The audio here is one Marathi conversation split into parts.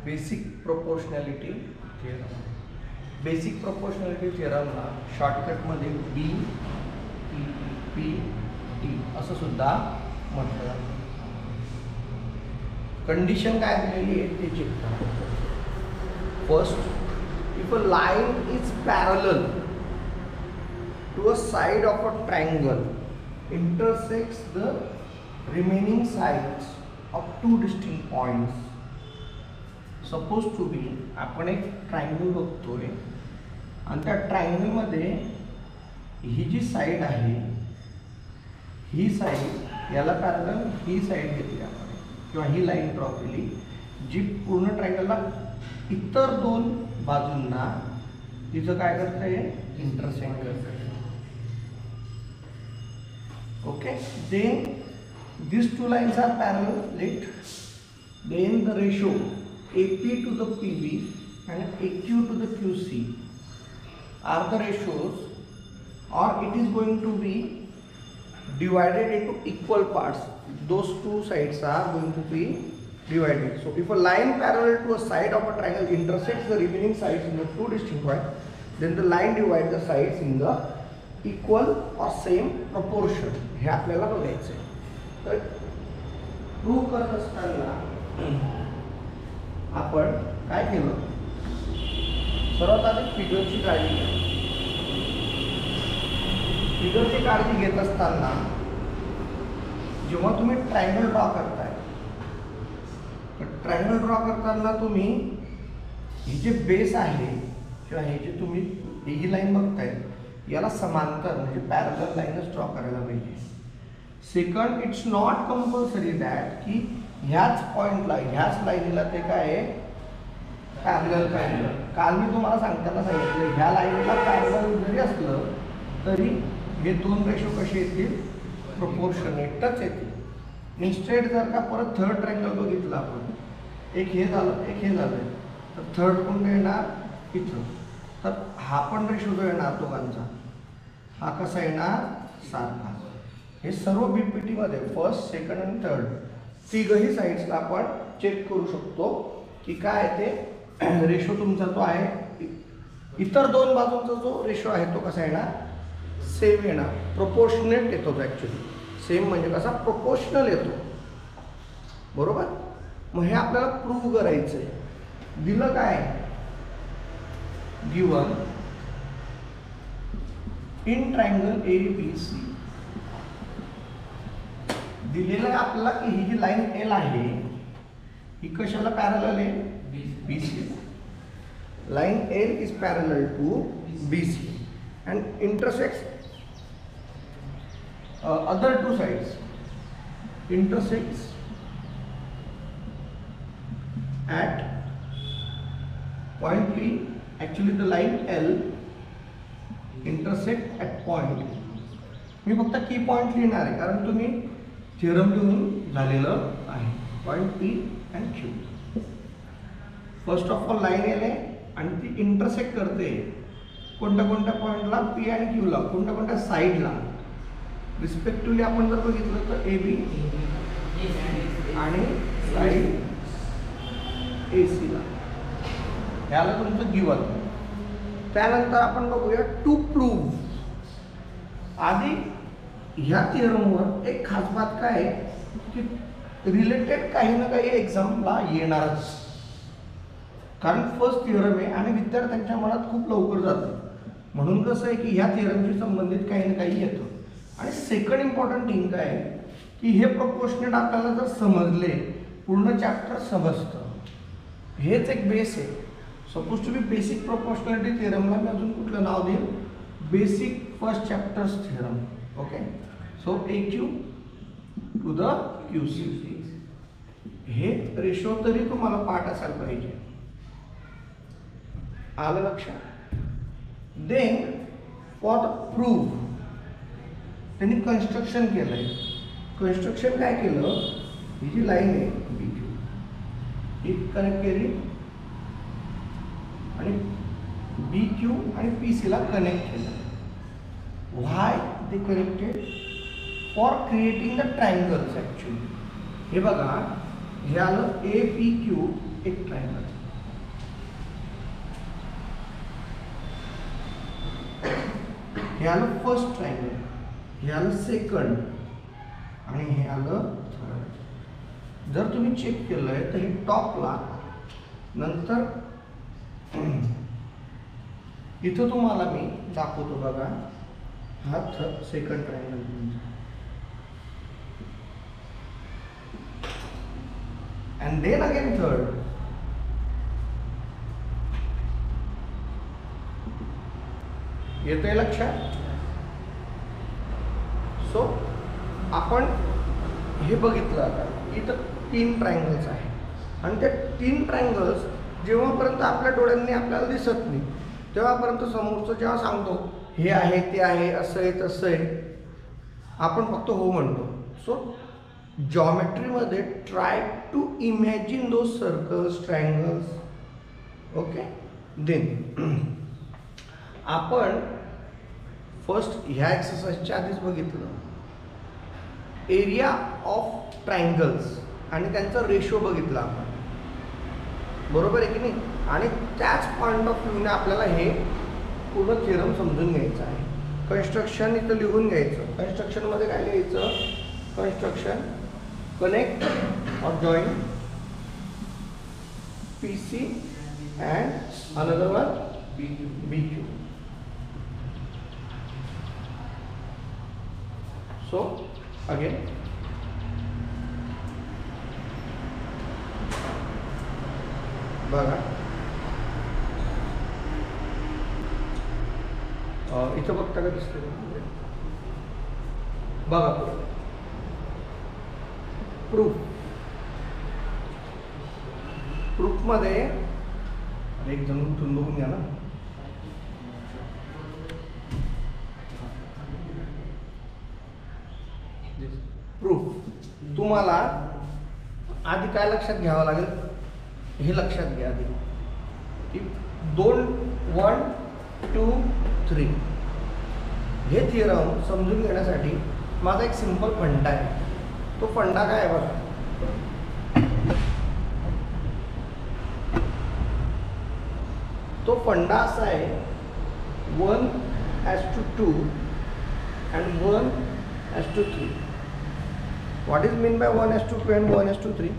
Basic proportionality theorem. Basic proportionality थिअरमला शॉर्टकटमध्ये BPT असं सुद्धा म्हटलं जातं. कंडिशन काय दिलेली आहे ते चेक करा. First, if a line is parallel to a side of a triangle intersects the remaining sides of two distinct points. Supposed to be आपण एक ट्रायंगल बघतोय आणि त्या ट्रायंगल मध्ये ही जी साइड आहे ही साइड याला पॅरलल ही साइड घेतली आपण किंवा ही लाईन ड्रॉ केली जी पूर्ण ट्रायंगलला इतर दोन बाजूंना तिचं काय करते इंटरसेक्ट करते. Okay, then these two lines are parallel. Then the ratio AP to the PB and AQ to the QC are the ratios, or it is going to be divided into equal parts. Those two sides are going to be divided. So if a line parallel to a side of a triangle intersects the remaining sides in the two distinct points, then the line divides the sides in the equal और सेम प्रपोर्शन. हे आपल्याला बघायचं आहे. तर प्रूव्ह करत असताना आपण काय केलं, सर्वात आधी फिगरची काळजी घ्या. फिगरची काळजी घेत असताना जेव्हा तुम्ही ट्रायंगल ड्रॉ करताय तर ट्रायंगल ड्रॉ करताना तुम्ही ही जे बेस आहे किंवा हे जे तुम्ही ही लाईन बघताय याला समांतर म्हणजे पॅरलल लाईनच ड्रॉ करायला पाहिजे. Second, it's not compulsory that की ह्याच पॉइंटला ह्याच लाईनीला ते काय आहे पॅरलल पाहिजे. काल मी तुम्हाला सांगताना सांगितलं ह्या लाईनीला पॅरलल जरी असलं तरी हे दोन रेशो कसे येतील प्रोपोर्शनेटच येतील. इन्स्टेड जर का परत थर्ड ट्रायंगल बघितलं आपण, एक हे झालं एक हे झालं तर थर्ड कोणतं येणार इथं, तर हा पण रेशो जो येणार दोघांचा हा कसा येणार सारखा. हे सर्व BPT मध्ये फर्स्ट सेकंड आणि थर्ड तिघही साईड्सला आपण चेक करू शकतो की काय ते रेशो तुमचा जो आहे इतर दोन बाजूंचा जो रेशो आहे तो कसा येणार सेम येणार. प्रोपोर्शनेट येतो तो ॲक्च्युली. सेम म्हणजे कसा प्रोपोर्शनल येतो. बरोबर. मग हे आपल्याला प्रूव्ह करायचं आहे. दिलं काय given in triangle ABC दिलेलं आहे आपल्याला की ही जी लाईन L आहे ही कशाला पॅरलल आहे BC. Line L is parallel to BC and intersects other two sides, intersects at point P. Actually the line L intersect at point. मी फक्त की पॉइंट लिहिणार आहे कारण तुम्ही थिअरम लिहून झालेलं आहे. Point P and Q. First of all line L आहे आणि ती इंटरसेक्ट करते कोणत्या कोणत्या पॉइंटला P आणि Q ला, कोणत्या कोणत्या साईडला रिस्पेक्टिव्हली. आपण जर बघितलं तर AB आणि साईड AC ला याला तुमचं गिवन. त्यानंतर आपण बघूया टू प्रूव्ह. आधी ह्या थिअरमवर एक खास बात काय आहे की रिलेटेड काही ना काही एक्झामला येणारच, कारण फर्स्ट थिअरम आहे आणि विद्यार्थ्यांच्या मनात खूप लवकर जातं. म्हणून कसं आहे की ह्या थिअरमशी संबंधित काही ना काही येतं. आणि सेकंड इम्पॉर्टंट थिंग काय आहे की हे प्रोपोर्शनेट आपल्याला जर समजले पूर्ण चॅप्टर समजतं. हेच एक बेस आहे. Suppose to be basic proportionality थिअरमला मी अजून कुठलं नाव देईल, basic first chapters theorem. Okay. So AQ to the QC हे रेशो तरी तुम्हाला पाठ असायला पाहिजे. आलं लक्षात. देन फॉर द प्रूफ त्यांनी कन्स्ट्रक्शन केलंय. कन्स्ट्रक्शन काय केलं, ही जी लाईन आहे BQ ही कनेक्ट केली आणि BQ आणि PC ला कनेक्ट केलं. Why they connected? For creating the triangles. Actually हे बघा हे आलं APQ एक ट्रायंगल. हे आलं फर्स्ट ट्रायंगल, हे आलं सेकंड आणि हे आलं थर्ड. जर तुम्ही चेक केलंय तर हे टॉपला, नंतर इथं तुम्हाला मी दाखवतो बघा, हा second triangle and then again third. येतंय लक्षात? सो आपण हे बघितलं आता इथं 3 ट्रायंगल्स आहे आणि त्या 3 ट्रायंगल्स जेव्हापर्यंत आपल्या डोळ्यांनी आपल्याला दिसत नाही तेव्हापर्यंत समोरचं जेव्हा सांगतो हे आहे ते आहे असं आहे तसं आहे, आपण फक्त हो म्हणतो. सो जॉमेट्रीमध्ये try to imagine those circles, triangles. Okay, then आपण फर्स्ट ह्या एक्सरसाइजच्या आधीच बघितलं एरिया ऑफ ट्रायंगल्स आणि त्यांचा रेशो बघितला आपण, बरोबर आहे की नाही. आणि त्याच पॉईंट ऑफ व्ह्यूने आपल्याला हे पूर्ण थिअरम समजून घ्यायचं आहे. कन्स्ट्रक्शन इथं लिहून घ्यायचं. कन्स्ट्रक्शनमध्ये काय लिहायचं? Construction connect or join PC and another one BQ. So again बघा इथं बघता का दिसते बघा प्रूफ मध्ये एक जण उठून बघून घ्या ना. प्रूफ तुम्हाला आधी काय लक्षात घ्यावं लागेल हे लक्षात घ्या आधी की 2 1 2 3 हे थिअरम समजून घेण्यासाठी माझा एक सिंपल फंडा आहे. तो फंडा काय आहे बघा, तो फंडा असा आहे 1:2 and 1:3. What is mean by 1:2 and 1:3?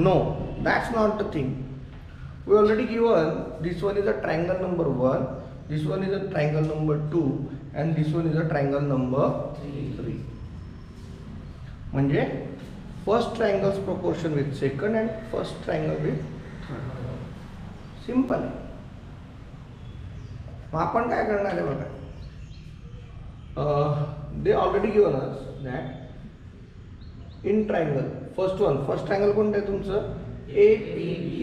No, that's not the thing. We already given this one is a triangle number 1, this one is a triangle number 2 and this one is a triangle number 3. म्हणजे first triangles proportion with second and first triangle with third. Simple आहे. मग आपण काय करणार आहे बघा, they already given us that in triangle first triangle कोणतं आहे तुमचं APQ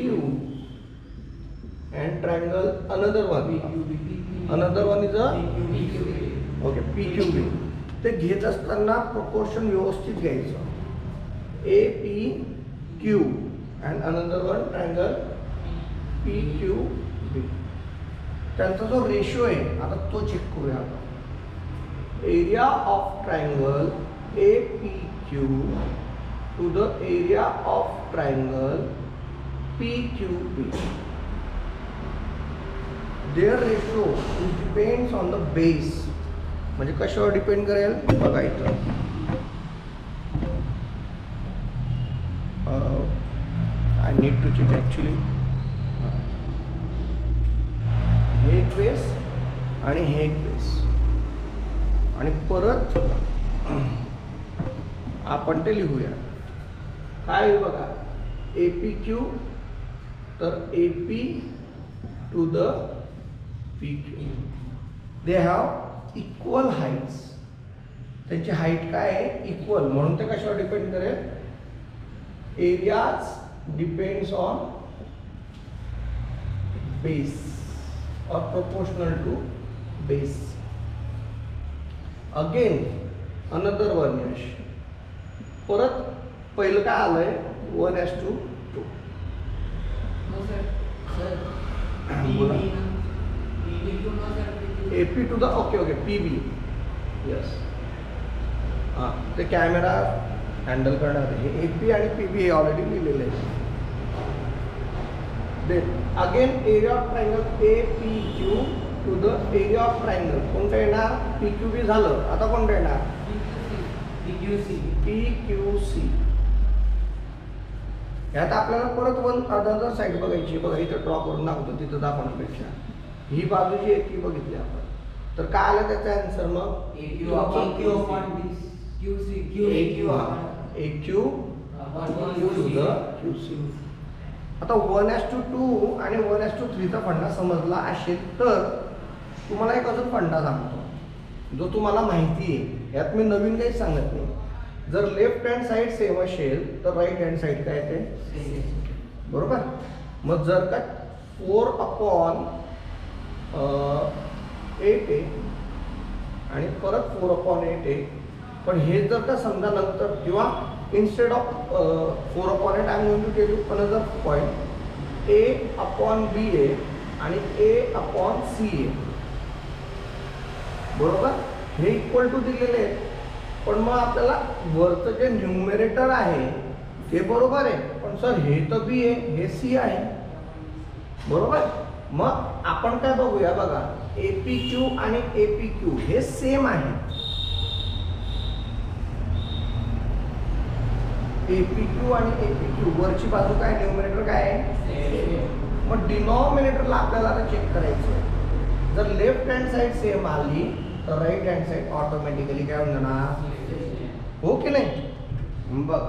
and triangle another one is a okay PQB. ते घेत असताना प्रोपोर्शन व्यवस्थित घ्यायचं. APQ and another one triangle PQB. त्यांचा जो रेशो आहे आता तो चेक करूया आपण. Area of triangle APQ to the area of triangle PQB. Their ratio depends on the base. म्हणजे कशावर डिपेंड करेल बघा इथं I need to check actually. हे एक बेस आणि हे एक बेस आणि परत आपण ते लिहूया. काय बघा APQ तर AP to the PQ. They have equal heights. त्यांची हाईट काय आहे इक्वल, म्हणून ते कशावर डिपेंड करेल areas depends on base or proportional to base. Again another one. Yash परत पहिलं काय आलंय 1:2. No sir. AP to the okay PB. Yes. ते कॅमेरा हँडल करणार हे AP आणि PB हे ऑलरेडी लिहिलेले आहे. Then again area of triangle APQ to the area of triangle कोणतं येणार? PQB झालं. आता कोणतं येणार? PQC. यात आपल्याला परत वन अदर साईड बघायची. बघा इथं ड्रॉ करून दाखवतो तिथं दाखवण्यापेक्षा ही बाजू जी आहे ती बघितली आपण. तर काय आलं त्याचा आन्सर मग? AQ to the QC. आता 1:2 आणि 1:3 चा फंडा समजला असेल तर तुम्हाला एक अजून फंडा सांगतो जो तुम्हाला माहिती आहे. यात मी नवीन काही सांगत नाही. जर लेफ्ट हँड साईड सेम असेल तर राईट हँड साईड काय येते? बरोबर. मग जर का 4/8 आहे आणि परत 4/8 आहे, पण हे जर का समजा नंतर किंवा instead of 4/8 I am going to tell you another point. A/B आहे आणि A/C आहे. बरोबर. हे इक्वल टू दिलेले आहेत. पण मग आपल्याला वरचं जे न्यूमरेटर आहे ते बरोबर आहे, पण सर हे तर B आहे, हे C आहे. बरोबर. मग आपण काय बघूया बघा, APQ आणि APQ हे सेम आहे. APQ आणि APQ वरची बाजू काय, न्यूमरेटर काय आहे? मग डिनॉमिनेटरला आपल्याला आता चेक करायचं आहे. जर लेफ्ट हँड साईड सेम आली तर राईट हँड साईड ऑटोमॅटिकली काय होऊन जाणार? हो की नाही? बघ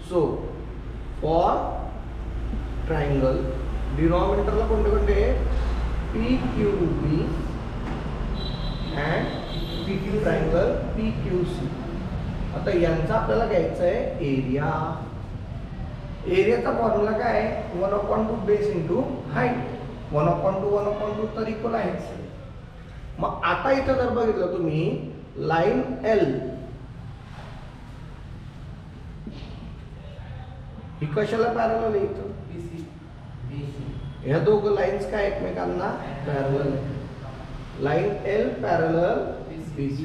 सो फॉर ट्रायंगल डिनॉमिनेटरला कोणते कोणते? PQB and PQ triangle PQC. आता यांचा आपल्याला घ्यायचं आहे एरिया. एरियाचा फॉर्म्युला काय आहे? 1/2 बेस इंटू हाईट. 1/2 तर इक्वल आहेच. मग आता इथं जर बघितलं तुम्ही लाईन L ही कशाला पॅरलल आहे? इथं ह्या दोघं लाईन्स काय एकमेकांना पॅरलल आहे. Line L parallel BC.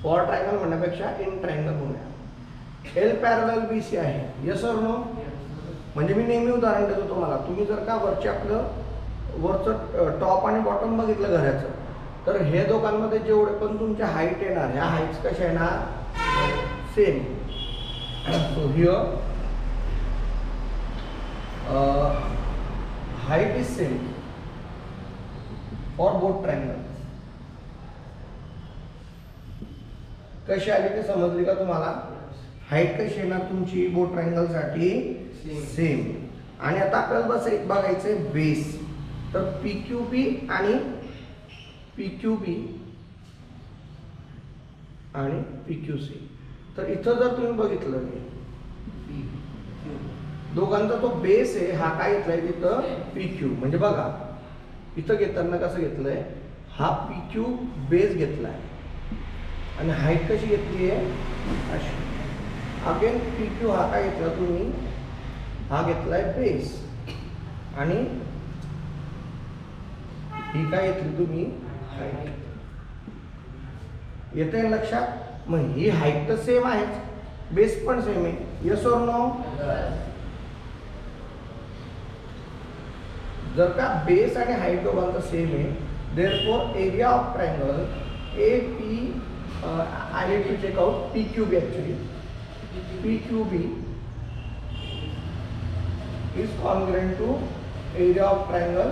For triangle म्हणण्यापेक्षा इन ट्रायंगल म्हणूया. L पॅरलल BC आहे. यस और नो? म्हणजे मी नेहमी उदाहरण देतो तुम्हाला. तुम्ही जर का वरचे आपलं वरचं टॉप आणि बॉटम bottom बघितलं घराचं, तर हे दोघांमध्ये जेवढे पण तुमच्या हाईट येणार, ह्या हाईट्स कशा येणार? Same. So here height is same for both triangle. कशी आली ते समजली का तुम्हाला? हाईट कशी येणार तुमची बोथ ट्रायंगल साठी? सेम. आणि आता आपल्याला बस एक बघायचंय बेस. तर PQB आणि PQB आणि PQC. तर इथं जर तुम्ही बघितलं दोघांचा तो बेस आहे, हा काय घेतलाय तिथं? PQ. म्हणजे बघा इथं घेताना कसं घेतलंय? हा PQ बेस घेतलाय आणि हाईट कशी घेतली आहे? अशी. अगेन PQ हा काय घेतला तुम्ही? हा घेतलाय बेस आणि ही काय घेतली तुम्ही? हाईट. येते लक्षात? मग ही हाईट तर सेम आहेच, बेस पण सेम आहे. यस और नो? जर का बेस आणि हाईट दोघांचा सेम आहे, therefore area of triangle I need to check out PQB actually. PQB is congruent to area of triangle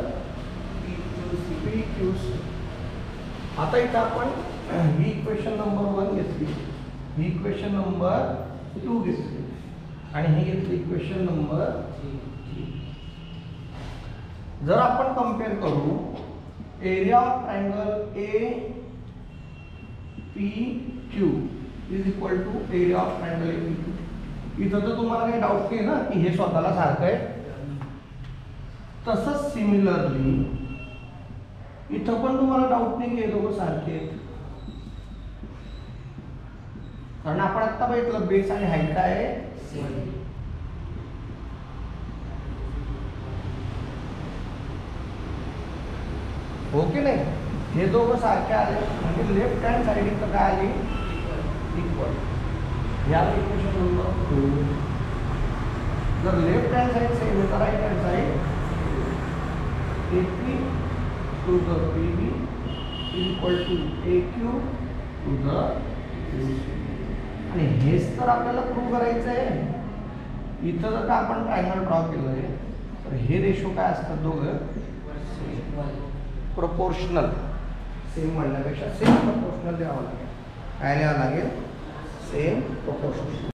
PQC. आता इथं आपण ही इक्वेशन नंबर 1 घेतली, ही इक्वेशन नंबर 2 घेतली आणि ही घेतली इक्वेशन नंबर 3. जर आपण कंपेअर करू area of triangle APQ is equal to area of triangle APQ. इथं तर तुम्हाला काही डाऊट नाही ना की हे स्वतःला सारखं आहे? तसंच सिमिलरली इथं पण तुम्हाला डाऊट नाही की हे दोघं सारखे आहेत, कारण आपण आता बघितलं बेस आणि हाईट काय आहे? सेम. हो की नाही? हे दोघं सारखे आले म्हणजे लेफ्ट हँड साईड इथं काय आली इक्वल. याला इक्वेशन नंबर 2. जर लेफ्ट हँड साईड सेम आहे तर right hand side AP to the PB equal to AQ to the AC. आणि हेच तर आपल्याला प्रूव्ह करायचं आहे. इथं जर का आपण ट्रायंगल ड्रॉ केलं आहे तर हे रेशो काय असतात दोघं प्रोपोर्शनल. सेम म्हणण्यापेक्षा सेम प्रोपोर्शनल द्यावं लागेल. काय लिहावं लागेल सेम प्रोपोर्शनल.